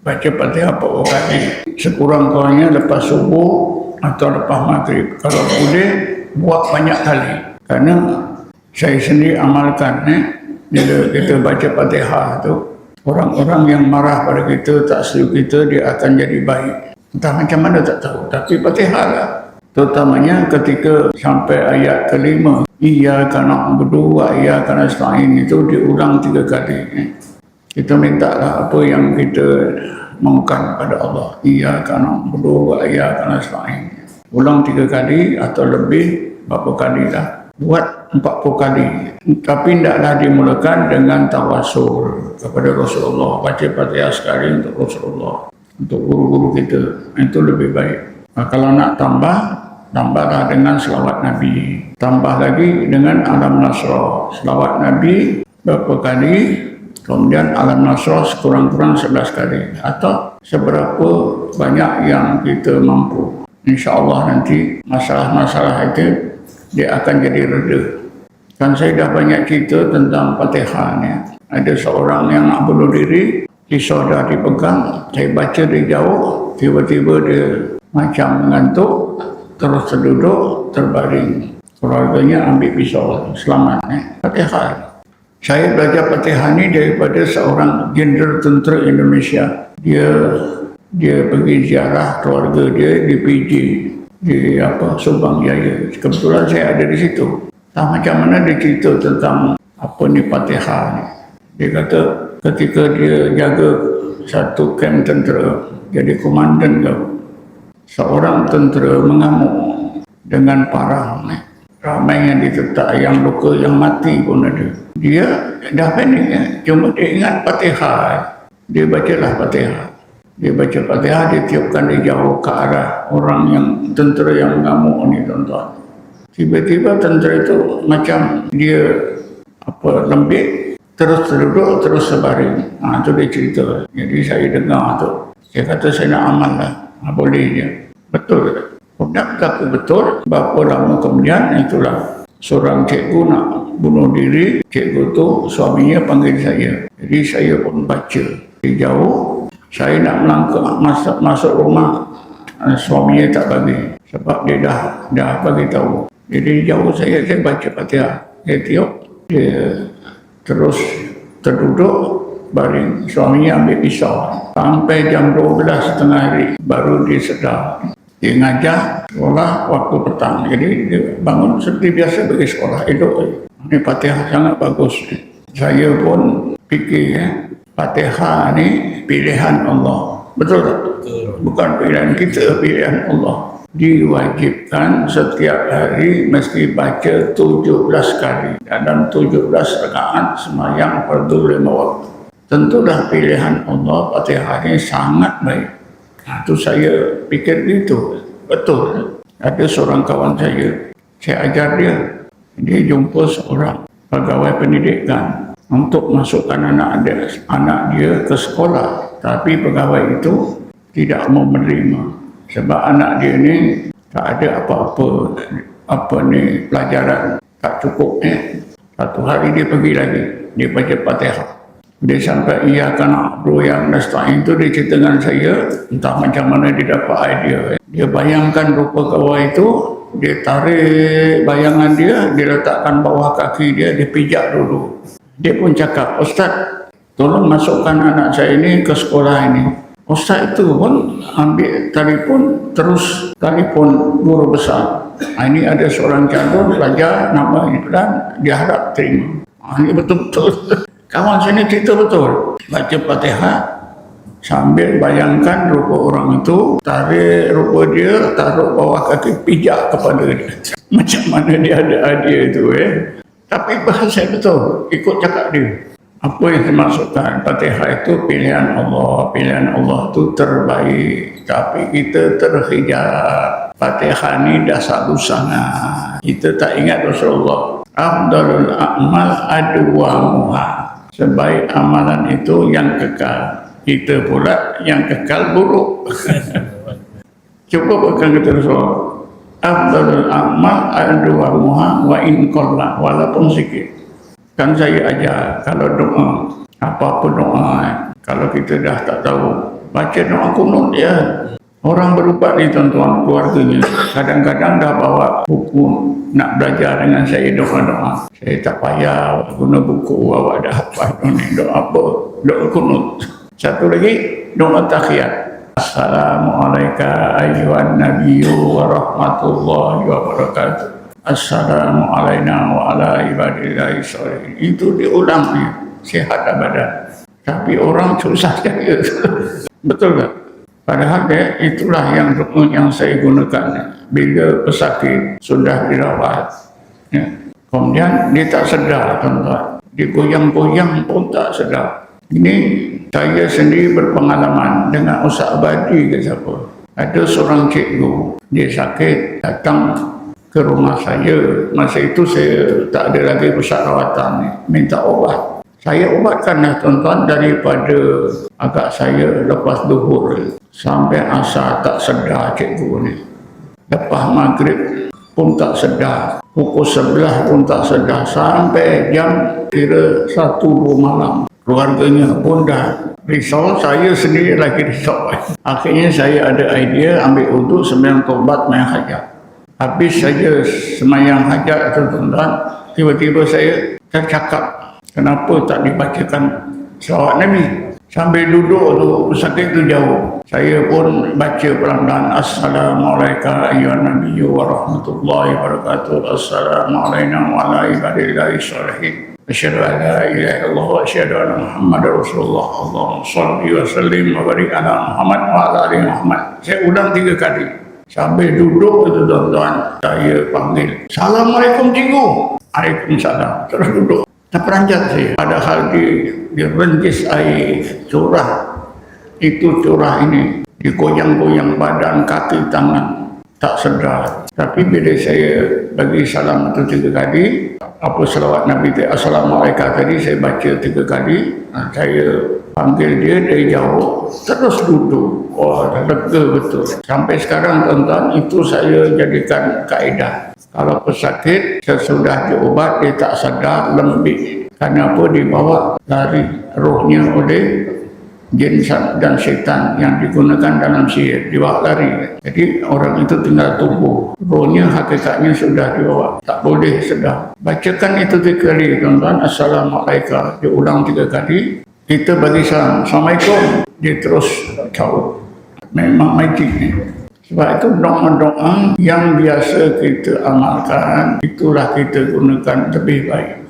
baca Fatihah 40 kali sekurang-kurangnya lepas subuh atau lepas maghrib. Kalau boleh buat banyak kali, kerana saya sendiri amalkan bila kita baca Fatihah tu, orang-orang yang marah pada kita, tak setuju kita, dia akan jadi baik. Entah macam mana tak tahu, tapi Fatihah lah. Terutamanya ketika sampai ayat kelima, Iyyaka na'budu wa iyyaka nasta'in, itu diulang 3 kali. Kita minta lah apa yang kita mahukan pada Allah. Iyyaka na'budu wa iyyaka nasta'in. Ulang 3 kali atau lebih, berapa kali lah. Buat 40 kali. Tapi tidaklah dimulakan dengan tawasul kepada Rasulullah. Baca Fatihah sekali untuk Rasulullah, untuk guru-guru kita. Itu lebih baik. Kalau nak tambahlah dengan selawat Nabi. Tambah lagi dengan Alam Nasrah. Selawat Nabi berapa kali, kemudian Alam Nasrah sekurang-kurang 11 kali. Atau seberapa banyak yang kita mampu. InsyaAllah nanti masalah-masalah itu dia akan jadi reda. Kan saya dah banyak cerita tentang Fatihah ni. Ada seorang yang nak bunuh diri, pisau dah dipegang, saya baca dari jauh, tiba-tiba dia macam mengantuk, terus terduduk, terbaring. Keluarganya ambil pisau, selamat. Fatihah. Saya belajar Fatihah ni daripada seorang jenderal tentera Indonesia. Dia pergi ziarah keluarga dia di PJ, di Subang Jaya. Kebetulan saya ada di situ. Tak macam mana dia cerita tentang apa ni Fatihah ni. Dia kata ketika dia jaga satu kamp tentera, jadi komandan tu, seorang tentera mengamuk dengan parah. Ramai yang ditetak, yang luka, yang mati pun ada. Dia dah panik, cuma dia ingat Fatihah. Dia bacalah Fatihah. Dia baca Fatihah, dia tiupkan dia jauh ke arah orang yang tentera yang mengamuk ni, tuan-tuan. Tiba-tiba tentera itu macam dia lembik, terus terduduk, terus sebaring. Itu dia cerita. Jadi saya dengar tu. Dia kata saya nak amal lah. Boleh je. Betul. Kemudian berlaku betul. Berapa lama kemudian, itulah seorang cikgu nak bunuh diri. Cikgu tu suaminya panggil saya. Jadi saya pun baca. Dari jauh, saya nak melangkah masuk rumah. Suaminya tak bagi. Sebab dia dah bagi tahu. Jadi jauh saya baca Fatihah. Dia tiup. Dia terus terduduk, baring. Suaminya ambil pisau. Sampai jam 12.30 hari baru dia sedar. Dia ngajar sekolah waktu petang. Jadi dia bangun seperti biasa pergi sekolah. Ini Fatihah sangat bagus. Saya pun fikir Fatihah ni pilihan Allah. Betul tak? Bukan pilihan kita, pilihan Allah. Diwajibkan setiap hari mesti baca 17 kali. Dalam 17 rakaat sembahyang fardu 5 waktu. Tentulah pilihan Allah, Fatihah ini sangat baik. Itu saya pikir gitu. Betul. Ada seorang kawan saya ajar dia. Dia jumpa seorang pegawai pendidikan untuk masukkan anak dia ke sekolah. Tapi pegawai itu tidak mau menerima. Sebab anak dia ni tak ada apa ni pelajaran, tak cukup. Satu hari dia pergi lagi, dia baca Fatihah. Dia sampai Iyyaka na'budu wa iyyaka nasta'in itu dia cerita dengan saya, entah macam mana dia dapat idea. Dia bayangkan rupa kawan itu, dia tarik bayangan dia letakkan bawah kaki dia pijak dulu. Dia pun cakap, Ustaz, tolong masukkan anak saya ini ke sekolah ini. Ustaz itu pun ambil telefon, terus telefon guru besar. Ini ada seorang calon pelajar nama Iqlan, dia harap terima. Ini betul-betul. Kawan sini cerita betul. Baca Fatihah sambil bayangkan rupa orang itu, tarik rupa dia, taruh bawah kaki, pijak kepada dia. Macam mana dia ada hadiah itu Tapi bahasa betul, ikut cakap dia. Apa yang dimaksudkan? Fatihah itu pilihan Allah. Pilihan Allah itu terbaik. Tapi kita terhijab. Fatihah ini dah satu sangat. Kita tak ingat Rasulullah. Afdalul a'mal adwamuha. Sebaik amalan itu yang kekal. Kita pula yang kekal buruk. Cuba pegang kata Rasulullah. Afdalul a'mal adwamuha wa in qalla. Walaupun sikit. Kan saya ajar kalau doa, apa-apa doa, kalau kita dah tak tahu baca doa kunut dia. Orang berubat ni tuan-tuan keluarganya kadang-kadang dah bawa buku nak belajar dengan saya doa-doa. Saya tak payah guna buku, awak dah hafal doa apa? Doa kunut. Satu lagi doa tahiyat. Assalamualaikum ayyuhan nabiyyu wa rahmatullahi wa barakatuh. Assalamualaikum wa ala ibadillahi sholihin. Itu diulang dia, sihat badan. Tapi orang susah saya. Betul tak? Padahal itulah yang saya gunakan bila pesakit sudah dirawat. Ya. Kemudian dia tak sedar, tuan-tuan. Dia goyang-goyang pun tak sedar. Ini saya sendiri berpengalaman dengan Ustaz Abadi ke siapa. Ada seorang cikgu, dia sakit, datang ke rumah saya. Masa itu saya tak ada lagi pusat rawatan, minta obat. Saya ubatkanlah tuan-tuan daripada agak saya lepas duhur sampai asar tak sedar cikgu ni. Lepas maghrib pun tak sedar. Pukul 11 pun tak sedar. Sampai jam kira 1-2 malam. Keluarganya pun dah risau, saya sendiri lagi risau. Akhirnya saya ada idea ambil uduk sembahyang taubat main hajat. Habis saja sembahyang hajat tuan-tuan, tiba-tiba saya tercakap. Kenapa tak dibacakan selawat Nabi? Sambil duduk tu, pesakit tu jauh. Saya pun baca pelan-pelan. Assalamualaikum ayyuhan nabiyyu wa rahmatullahi wa barakatuh. Assalamualaikum wa ala ibadillahi sholihin. Asyhadu an la ilaha illallah wa asyhadu anna Muhammadar Rasulullah. Allahumma shalli wa sallim wa barik ala Muhammad wa ala ali Muhammad. Saya ulang 3 kali. Sambil duduk tu tuan-tuan, saya panggil. Assalamualaikum cikgu. Waalaikumsalam. Terus duduk. Terperanjat saya. Padahal dia rentis air curah. Itu curah ini. Digoyang-goyang badan, kaki, tangan. Tak sedar. Tapi bila saya bagi salam itu 3 kali, apa selawat Nabi Assalamualaikum tadi saya baca 3 kali. Saya panggil dia dari jauh. Terus duduk. Wah, lega betul. Sampai sekarang tuan-tuan, itu saya jadikan kaedah. Kalau pesakit sesudah diobat dia tak sadar, lembik. Kenapa dibawa lari rohnya oleh jin dan syaitan yang digunakan dalam sihir, dibawa lari. Jadi orang itu tinggal tunggu. Rohnya hakikatnya sudah dibawa, tak boleh sedar. Bacakan itu 3 kali tuan-tuan. Assalamualaikum, diulang 3 kali. Kita bagi salam, Assalamualaikum, dia terus caut. Memang magic ni. Sebab itu doa-doa yang biasa kita amalkan, itulah kita gunakan lebih baik.